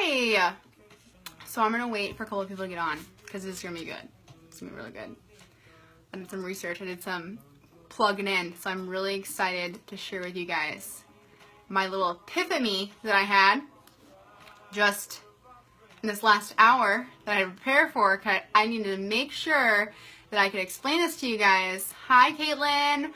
Hi! So I'm gonna wait for a couple of people to get on because this is gonna be good. It's gonna be really good. I did some research, I did some plugging in, so I'm really excited to share with you guys my little epiphany that I had just in this last hour that I had to prepare for. I needed to make sure that I could explain this to you guys. Hi, Caitlin.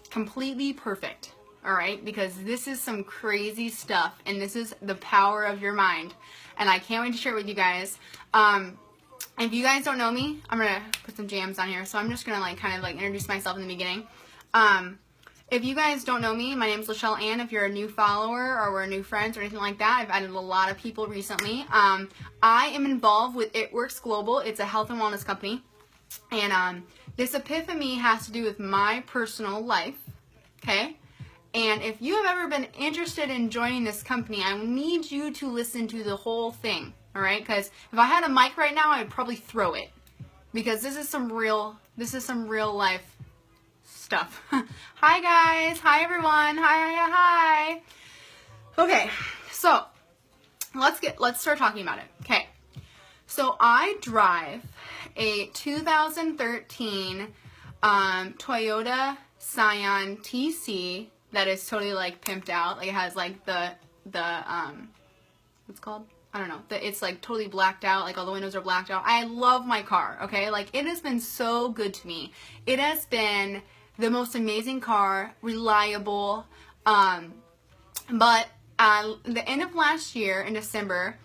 Completely perfect. All right, because this is some crazy stuff, and this is the power of your mind, and I can't wait to share it with you guys. If you guys don't know me, I'm gonna put some jams on here, so I'm just gonna kind of introduce myself in the beginning. If you guys don't know me, my name is Lachelle Ann. If you're a new follower or we're new friends or anything like that, I've added a lot of people recently. I am involved with ItWorks Global. It's a health and wellness company, and this epiphany has to do with my personal life. Okay. And if you have ever been interested in joining this company, I need you to listen to the whole thing, all right? Because if I had a mic right now, I'd probably throw it, because this is some real life stuff. Hi guys, hi everyone, hi. Okay, so let's start talking about it. Okay, so I drive a 2013 Toyota Scion TC. That is totally pimped out. It has the what's it called? I don't know. It's totally blacked out. All the windows are blacked out. I love my car. Okay, it has been so good to me. It has been the most amazing car, reliable. But the end of last year in December,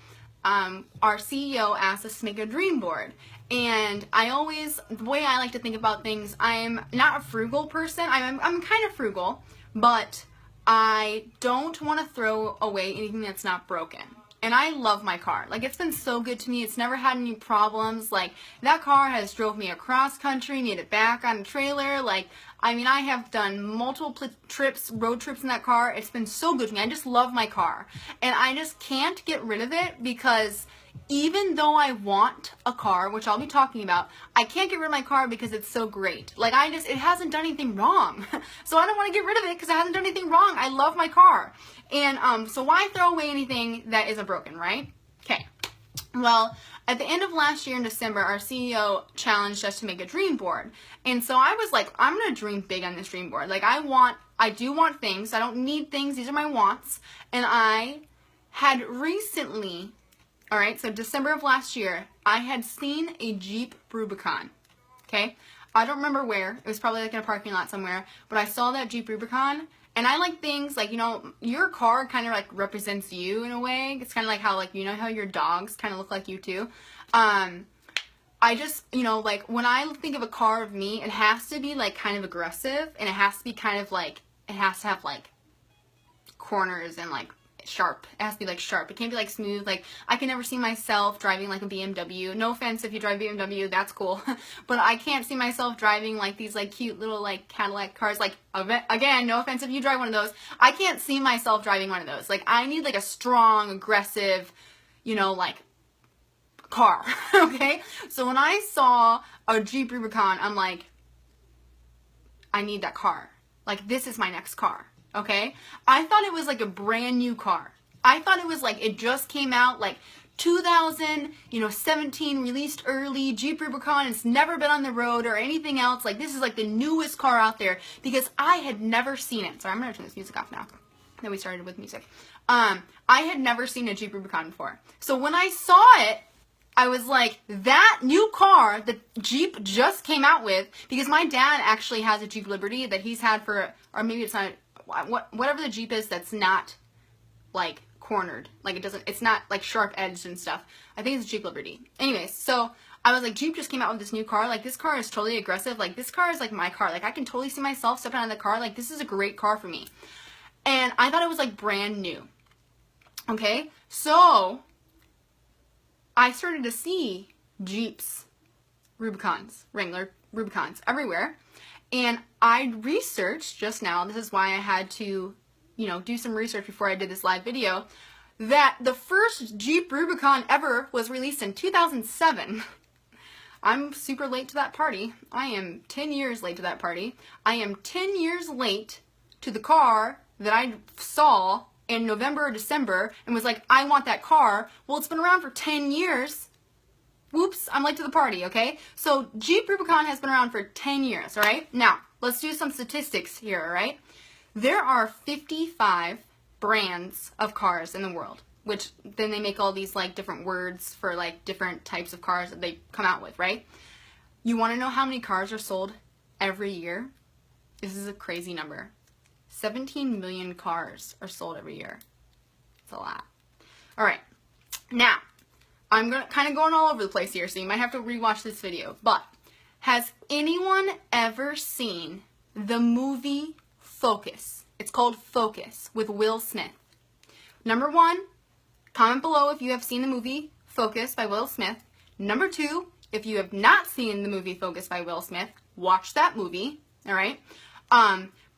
our CEO asked us to make a dream board. And the way I like to think about things, I'm not a frugal person. I'm kind of frugal. But I don't want to throw away anything that's not broken. And I love my car. It's been so good to me. It's never had any problems. That car has drove me across country, made it back on a trailer. I have done multiple road trips in that car. It's been so good to me. I just love my car. And I just can't get rid of it, because even though I want a car, which I'll be talking about, I can't get rid of my car because it's so great. It hasn't done anything wrong. So I don't want to get rid of it because it hasn't done anything wrong. I love my car. And so why throw away anything that isn't broken, right? Okay. Well, at the end of last year in December, our CEO challenged us to make a dream board. And so I was like, I'm going to dream big on this dream board. I do want things. I don't need things. These are my wants. And I had recently, all right, so December of last year, I had seen a Jeep Rubicon. Okay. I don't remember where. It was probably in a parking lot somewhere. But I saw that Jeep Rubicon. And I like things your car kind of represents you in a way. It's kind of how how your dogs kind of look like you too. I just, when I think of a car of me, it has to be kind of aggressive, and it has to be kind of it has to have corners and sharp. It has to be sharp. It can't be smooth. I can never see myself driving a BMW. No offense if you drive BMW, that's cool. But I can't see myself driving these cute little Cadillac cars. Again, no offense if you drive one of those. I can't see myself driving one of those. I need a strong, aggressive, car. Okay? So when I saw a Jeep Rubicon, I'm like, I need that car. This is my next car. Okay? I thought it was a brand new car. I thought it was it just came out 2017, released early, Jeep Rubicon. It's never been on the road or anything else. This is the newest car out there, because I had never seen it. So I'm going to turn this music off now. Then we started with music. I had never seen a Jeep Rubicon before. So when I saw it, I was like, that new car that Jeep just came out with, because my dad actually has a Jeep Liberty that he's had for, or maybe it's not, whatever the Jeep is that's not cornered, it's not sharp edged and stuff. I think it's Jeep Liberty. Anyways, so I was like, Jeep just came out with this new car. This car is totally aggressive. This car is my car. I can totally see myself stepping out of the car. This is a great car for me. And I thought it was brand new. Okay, so I started to see Jeeps, Rubicons, Wrangler Rubicons everywhere. And I researched just now, this is why I had to, do some research before I did this live video, that the first Jeep Rubicon ever was released in 2007. I'm super late to that party. I am 10 years late to that party. I am 10 years late to the car that I saw in November or December and was like, I want that car. Well, it's been around for 10 years. Whoops, I'm late to the party, okay? So Jeep Rubicon has been around for 10 years, all right? Now, let's do some statistics here, all right? There are 55 brands of cars in the world, which then they make all these like different words for like different types of cars that they come out with, right? You want to know how many cars are sold every year? This is a crazy number. 17 million cars are sold every year. It's a lot. All right. Now, I'm kind of going all over the place here, so you might have to rewatch this video. But has anyone ever seen the movie Focus? It's called Focus with Will Smith. Number 1, comment below if you have seen the movie Focus by Will Smith. Number 2, if you have not seen the movie Focus by Will Smith, watch that movie. All right.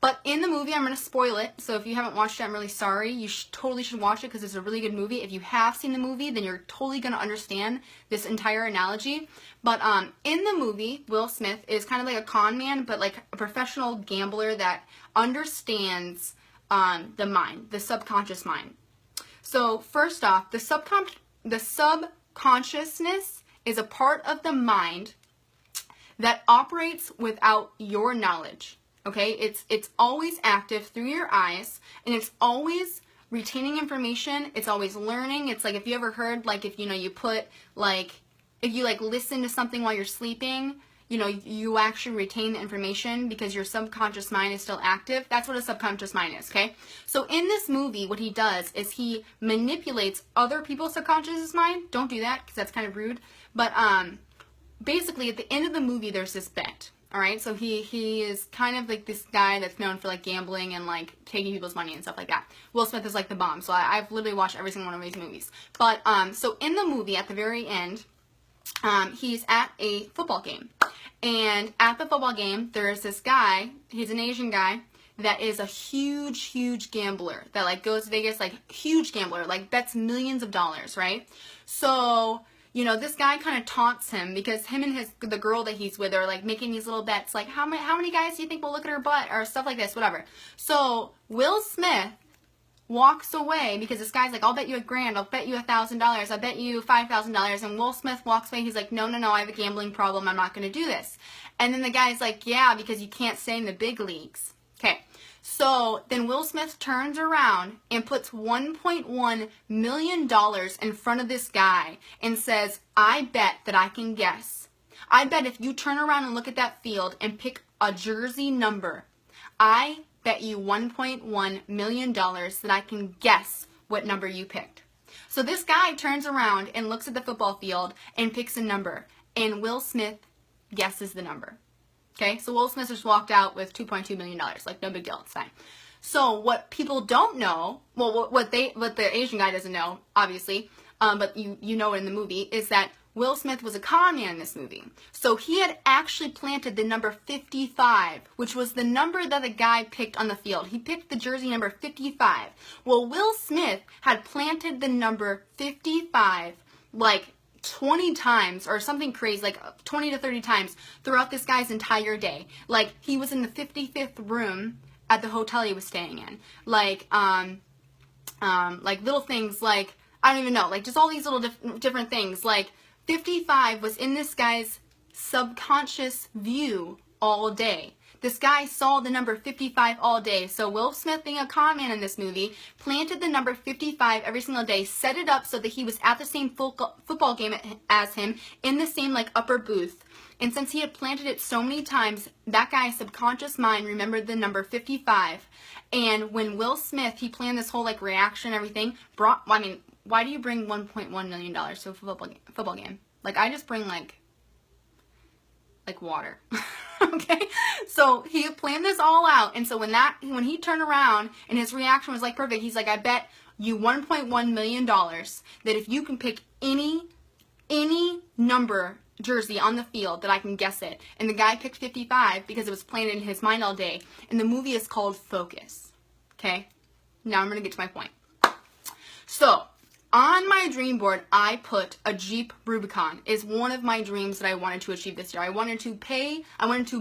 But in the movie, I'm going to spoil it, so if you haven't watched it, I'm really sorry. You totally should watch it because it's a really good movie. If you have seen the movie, then you're totally going to understand this entire analogy. But in the movie, Will Smith is kind of like a con man, but like a professional gambler that understands the mind, the subconscious mind. So first off, the subconsciousness is a part of the mind that operates without your knowledge. Okay, it's always active through your eyes, and it's always retaining information. It's always learning. It's like if you ever heard, like if you put like if you like listen to something while you're sleeping, you actually retain the information because your subconscious mind is still active. That's what a subconscious mind is. Okay, so in this movie, what he does is he manipulates other people's subconscious mind. Don't do that because that's kind of rude. But basically, at the end of the movie, there's this bet. All right, so he is kind of like this guy that's known for like gambling and like taking people's money and stuff like that. Will Smith is like the bomb, so I've literally watched every single one of these movies. But so in the movie at the very end, he's at a football game, and at the football game there's this guy. He's an Asian guy that is a huge gambler that like goes to Vegas, like huge gambler, like bets millions of dollars, right? So this guy kind of taunts him because him and the girl that he's with are like making these little bets, like how many guys do you think will look at her butt or stuff like this, whatever. So Will Smith walks away because this guy's like, I'll bet you $1,000, I'll bet you $1,000, I'll bet you $5,000, and Will Smith walks away. He's like, no, I have a gambling problem. I'm not going to do this. And then the guy's like, yeah, because you can't stay in the big leagues. Okay. So then Will Smith turns around and puts $1.1 million in front of this guy and says, I bet that I can guess. I bet if you turn around and look at that field and pick a jersey number, I bet you $1.1 million that I can guess what number you picked. So this guy turns around and looks at the football field and picks a number, and Will Smith guesses the number. Okay, so Will Smith just walked out with $2.2 million. Like, no big deal, it's fine. So what people don't know, well, what the Asian guy doesn't know, obviously, but you know it in the movie, is that Will Smith was a con man in this movie. So he had actually planted the number 55, which was the number that the guy picked on the field. He picked the jersey number 55. Well, Will Smith had planted the number 55, like 20 times or something crazy, like 20 to 30 times throughout this guy's entire day. Like, he was in the 55th room at the hotel he was staying in. Like little things like, I don't even know, like just all these little different things. Like 55 was in this guy's subconscious view all day. This guy saw the number 55 all day. So Will Smith, being a con man in this movie, planted the number 55 every single day, set it up so that he was at the same football game as him, in the same like upper booth. And since he had planted it so many times, that guy's subconscious mind remembered the number 55. And when Will Smith, he planned this whole like reaction, everything, why do you bring $1.1 million to a football game? Like, I just bring like water. Okay, so he had planned this all out, and so when he turned around and his reaction was like perfect, he's like, I bet you $1.1 million that if you can pick any number jersey on the field that I can guess it. And the guy picked 55 because it was planted in his mind all day, and the movie is called Focus. Okay, now I'm gonna get to my point. So on my dream board, I put a Jeep Rubicon. Is one of my dreams that I wanted to achieve this year. I wanted to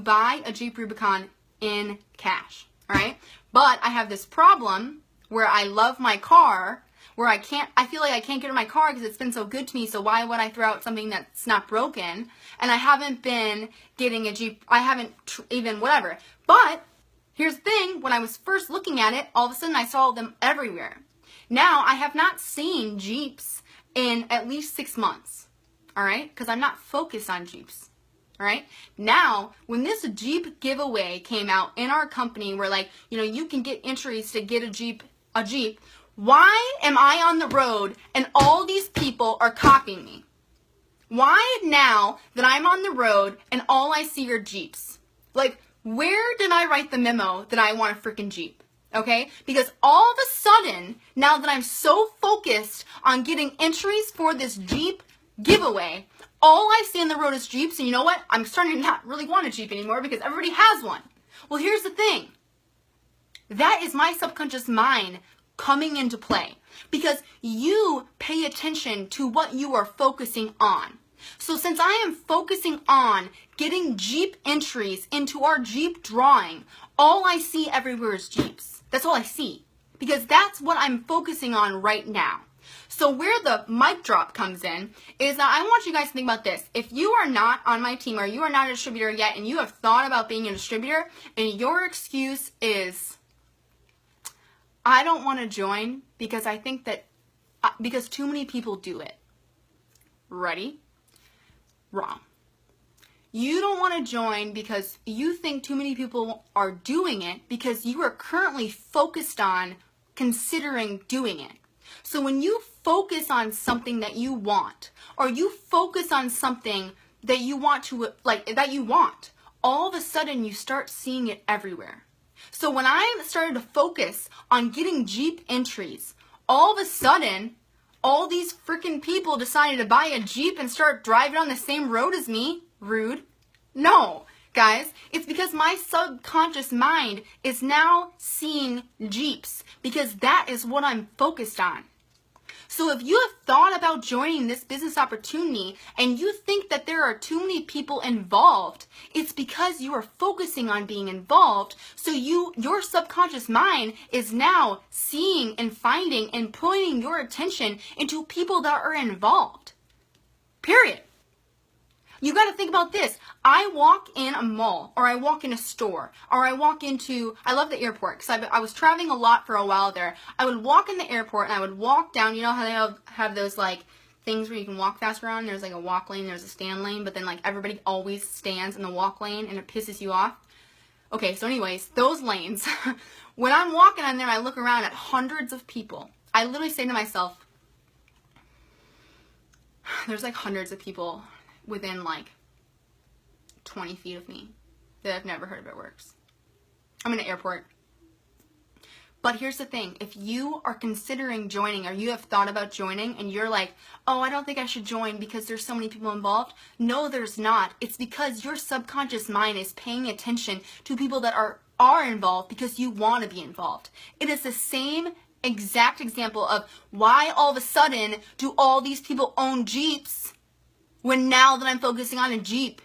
buy a Jeep Rubicon in cash, all right? But I have this problem where I love my car, where I feel like I can't get in my car because it's been so good to me, so why would I throw out something that's not broken? And I haven't been getting a Jeep, I haven't even whatever. But here's the thing, when I was first looking at it, all of a sudden I saw them everywhere. Now I have not seen Jeeps in at least 6 months, all right? Because I'm not focused on Jeeps. All right. Now, when this Jeep giveaway came out in our company, where like, you know, you can get entries to get a Jeep, why am I on the road and all these people are copying me? Why now that I'm on the road and all I see are Jeeps? Like, where did I write the memo that I want a freaking Jeep? Okay? Because all of a sudden, now that I'm so focused on getting entries for this Jeep giveaway, all I see on the road is Jeeps, and you know what? I'm starting to not really want a Jeep anymore because everybody has one. Well, here's the thing. That is my subconscious mind coming into play because you pay attention to what you are focusing on. So since I am focusing on getting Jeep entries into our Jeep drawing, all I see everywhere is Jeeps. That's all I see because that's what I'm focusing on right now. So where the mic drop comes in is that I want you guys to think about this. If you are not on my team or you are not a distributor yet and you have thought about being a distributor and your excuse is, I don't want to join because I think that, because too many people do it. Ready? Wrong. You don't want to join because you think too many people are doing it because you are currently focused on considering doing it. So when you focus on something that you want, or you focus on something that you want to, all of a sudden you start seeing it everywhere. So when I started to focus on getting Jeep entries, all of a sudden, all these freaking people decided to buy a Jeep and start driving on the same road as me. Rude. No, guys, it's because my subconscious mind is now seeing Jeeps because that is what I'm focused on. So if you have thought about joining this business opportunity and you think that there are too many people involved, it's because you are focusing on being involved. So your subconscious mind is now seeing and finding and pointing your attention into people that are involved. Period. You got to think about this. I walk in a mall, or I walk in a store, or I walk into, I love the airport because I was traveling a lot for a while there. I would walk in the airport and I would walk down, you know how they have those like things where you can walk faster on? There's like a walk lane, there's a stand lane, but then like everybody always stands in the walk lane and it pisses you off. Okay, so anyways, those lanes, when I'm walking on there, I look around at hundreds of people. I literally say to myself, there's like hundreds of people within like 20 feet of me that have never heard of ItWorks. I'm in an airport. But here's the thing. If you are considering joining or you have thought about joining and you're like, oh, I don't think I should join because there's so many people involved. No, there's not. It's because your subconscious mind is paying attention to people that are involved because you want to be involved. It is the same exact example of why all of a sudden do all these people own Jeeps when now that I'm focusing on a Jeep,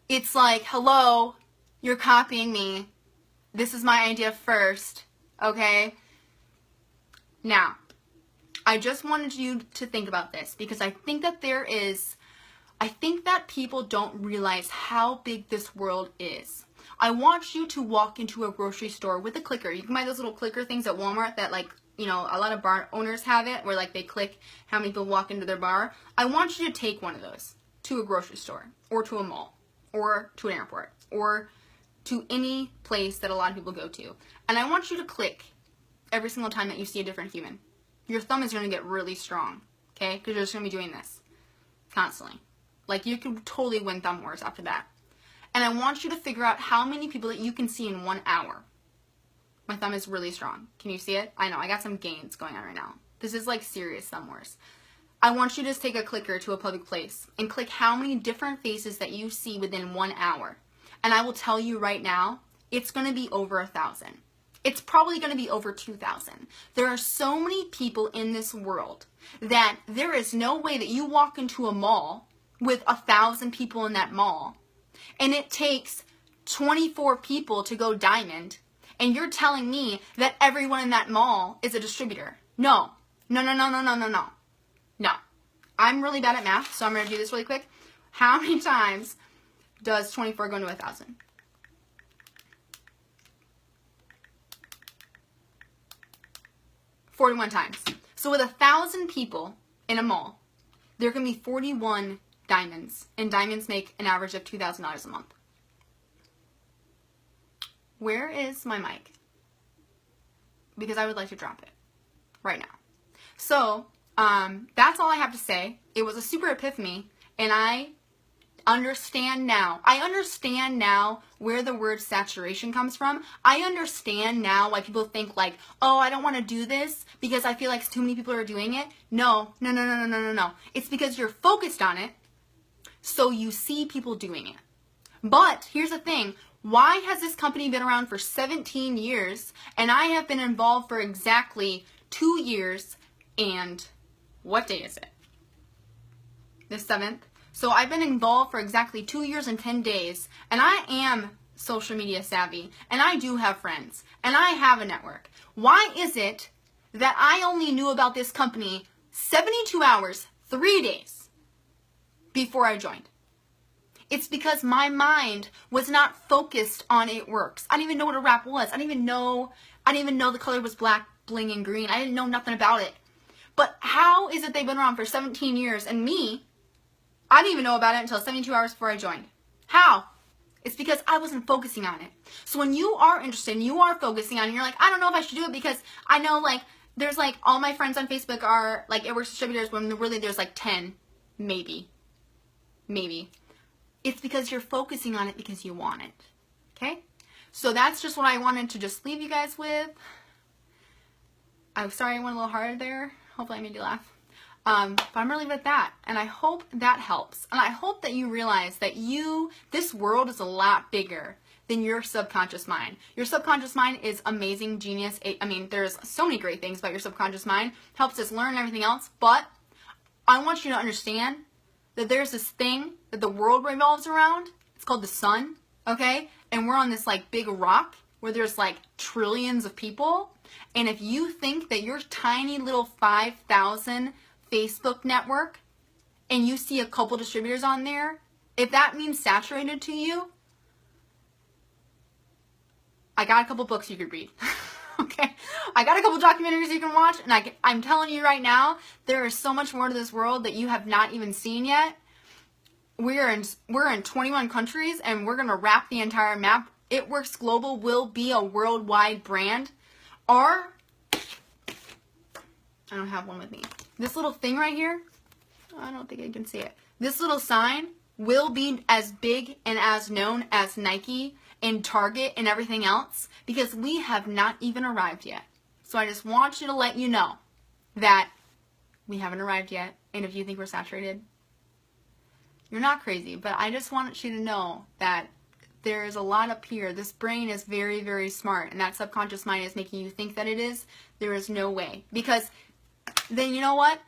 it's like, hello, you're copying me. This is my idea first, okay? Now, I just wanted you to think about this because I think that people don't realize how big this world is. I want you to walk into a grocery store with a clicker. You can buy those little clicker things at Walmart that like, you know, a lot of bar owners have it where like they click how many people walk into their bar. I want you to take one of those to a grocery store or to a mall or to an airport or to any place that a lot of people go to. And I want you to click every single time that you see a different human. Your thumb is going to get really strong, okay? Because you're just going to be doing this constantly. Like you could totally win thumb wars after that. And I want you to figure out how many people that you can see in 1 hour. My thumb is really strong. Can you see it? I know, I got some gains going on right now. This is like serious thumb wars. I want you to just take a clicker to a public place and click how many different faces that you see within 1 hour. And I will tell you right now, it's going to be over 1,000. It's probably going to be over 2,000. There are so many people in this world that there is no way that you walk into a mall with 1,000 people in that mall and it takes 24 people to go diamond and you're telling me that everyone in that mall is a distributor. No. No, no, no, no, no, no, no. No. I'm really bad at math, so I'm going to do this really quick. How many times does 24 go into 1,000? 41 times. So with 1,000 people in a mall, there can be 41 diamonds, and diamonds make an average of $2,000 a month. Where is my mic? Because I would like to drop it right now. So, that's all I have to say. It was a super epiphany, and I understand now. I understand now where the word saturation comes from. I understand now why people think like, oh, I don't want to do this because I feel like too many people are doing it. No, no, no, no, no, no, no, no. It's because you're focused on it, so you see people doing it. But here's the thing. Why has this company been around for 17 years and I have been involved for exactly 2 years and what day is it? The 7th. So I've been involved for exactly 2 years and 10 days, and I am social media savvy, and I do have friends, and I have a network. Why is it that I only knew about this company 72 hours, 3 days before I joined? It's because my mind was not focused on ItWorks. I didn't even know what a wrap was. I didn't even know the color was black, bling, and green. I didn't know nothing about it. But how is it they've been around for 17 years, and me, I didn't even know about it until 72 hours before I joined. How? It's because I wasn't focusing on it. So when you are interested and you are focusing on it, you're like, I don't know if I should do it because I know like there's like all my friends on Facebook are like ItWorks distributors when really there's like 10, maybe. It's because you're focusing on it because you want it. Okay? So that's just what I wanted to just leave you guys with. I'm sorry I went a little hard there. Hopefully I made you laugh. But I'm going to leave it at that. And I hope that helps. And I hope that you realize that this world is a lot bigger than your subconscious mind. Your subconscious mind is amazing, genius. I mean, there's so many great things about your subconscious mind. Helps us learn everything else. But I want you to understand that there's this thing that the world revolves around. It's called the sun, okay? And we're on this like big rock where there's like trillions of people. And if you think that your tiny little 5,000 Facebook network and you see a couple distributors on there, if that means saturated to you, I got a couple books you could read. Okay? I got a couple documentaries you can watch, and I'm telling you right now, there is so much more to this world that you have not even seen yet. We're in 21 countries, and we're going to wrap the entire map. ItWorks Global will be a worldwide brand. Or, I don't have one with me. This little thing right here, I don't think I can see it. This little sign will be as big and as known as Nike and Target and everything else because we have not even arrived yet. So I just want you to let you know that we haven't arrived yet. And if you think we're saturated, you're not crazy. But I just want you to know that there is a lot up here. This brain is very, very smart. And that subconscious mind is making you think that it is. There is no way. Because then you know what?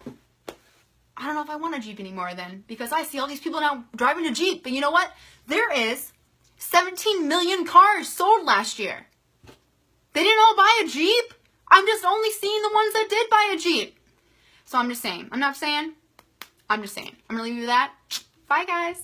I don't know if I want a Jeep anymore then. Because I see all these people now driving a Jeep. But you know what? There is 17 million cars sold last year. They didn't all buy a Jeep. I'm just only seeing the ones that did buy a Jeep. So I'm just saying. I'm not saying. I'm just saying. I'm going to leave you with that. Bye, guys.